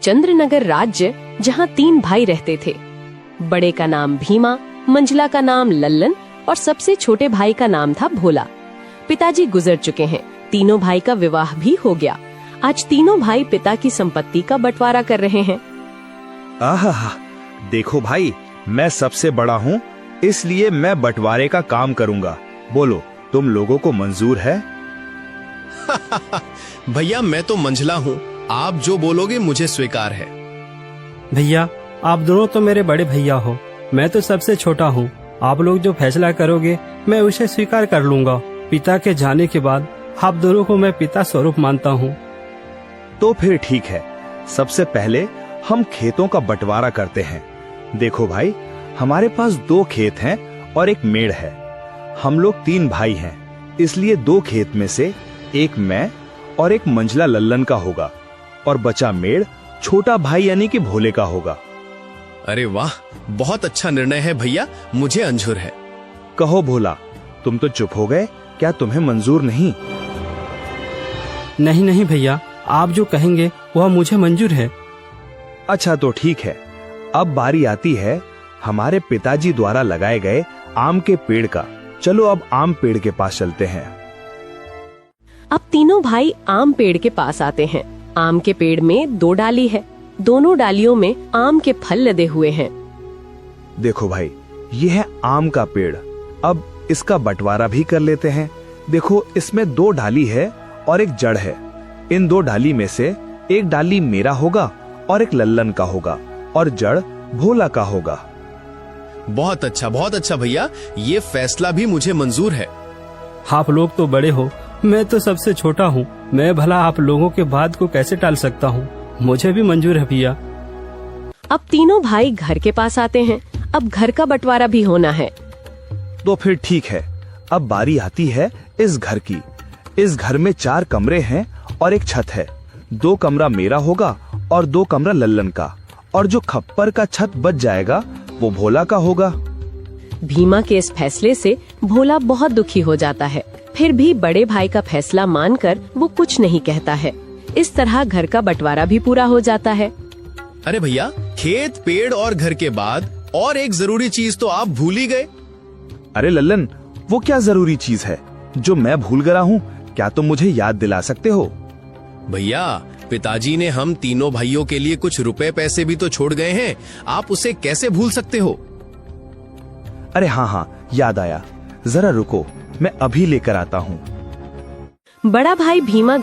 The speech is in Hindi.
चंद्रनगर राज्य, जहाँ 3 भाई रहते थे। बड़े का नाम भीमा, मंझला का नाम लल्लन और सबसे छोटे भाई का नाम था भोला। पिताजी गुजर चुके हैं, तीनों भाई का विवाह भी हो गया। आज तीनों भाई पिता की संपत्ति का बंटवारा कर रहे हैं। आहा, देखो भाई, मैं सबसे बड़ा हूँ, इसलिए मैं बंटवारे का काम करूँगा। बोलो, तुम लोगों को मंजूर है? भैया, मैं तो मंझला हूँ, आप जो बोलोगे मुझे स्वीकार है। भैया, आप दोनों तो मेरे बड़े भैया हो, मैं तो सबसे छोटा हूँ। आप लोग जो फैसला करोगे मैं उसे स्वीकार कर लूँगा। पिता के जाने के बाद आप दोनों को मैं पिता स्वरूप मानता हूँ। तो फिर ठीक है, सबसे पहले हम खेतों का बंटवारा करते हैं। देखो भाई, हमारे पास 2 खेत हैं और एक मेड़ है। हम लोग 3 भाई हैं, इसलिए 2 खेत में से एक मैं और एक मंझला लल्लन का होगा और बचा मेड़ छोटा भाई यानी कि भोले का होगा। अरे वाह, बहुत अच्छा निर्णय है भैया, मुझे मंजूर है। कहो भोला, तुम तो चुप हो गए, क्या तुम्हें मंजूर नहीं? नहीं नहीं भैया, आप जो कहेंगे वह मुझे मंजूर है। अच्छा तो ठीक है, अब बारी आती है हमारे पिताजी द्वारा लगाए गए आम के पेड़ का। चलो अब आम पेड़ के पास चलते हैं। अब तीनों भाई आम पेड़ के पास आते हैं। आम के पेड़ में 2 डाली है, दोनों डालियों में आम के फल लदे हुए हैं। देखो भाई, ये है आम का पेड़। अब इसका बंटवारा भी कर लेते हैं। देखो, इसमें 2 डाली है और एक जड़ है। इन 2 डाली में से एक डाली मेरा होगा और एक लल्लन का होगा और जड़ भोला का होगा। बहुत अच्छा भैया, ये फैसला भी मुझे मंजूर है। आप लोग तो बड़े हो, मैं तो सबसे छोटा हूँ। मैं भला आप लोगों के बात को कैसे टाल सकता हूँ? मुझे भी मंजूर है भैया। अब तीनों भाई घर के पास आते हैं। अब घर का बंटवारा भी होना है। तो फिर ठीक है, अब बारी आती है इस घर की। इस घर में 4 कमरे हैं और एक छत है। 2 कमरा मेरा होगा और 2 कमरा लल्लन का, और जो खप्पर का छत बच जाएगा वो भोला का होगा। भीमा के इस फैसले से भोला बहुत दुखी हो जाता है, फिर भी बड़े भाई का फैसला मानकर वो कुछ नहीं कहता है। इस तरह घर का बंटवारा भी पूरा हो जाता है। अरे भैया, खेत, पेड़ और घर के बाद और एक जरूरी चीज तो आप भूल ही गए। अरे लल्लन, वो क्या जरूरी चीज है जो मैं भूल गया हूँ? क्या तुम मुझे याद दिला सकते हो? भैया, पिताजी ने हम तीनों भाइयों के लिए कुछ रुपए पैसे भी तो छोड़ गए हैं, आप उसे कैसे भूल सकते हो? अरे हाँ, याद आया, जरा रुको, मैं अभी लेकर आता हूँ। बड़ा भाई भीमा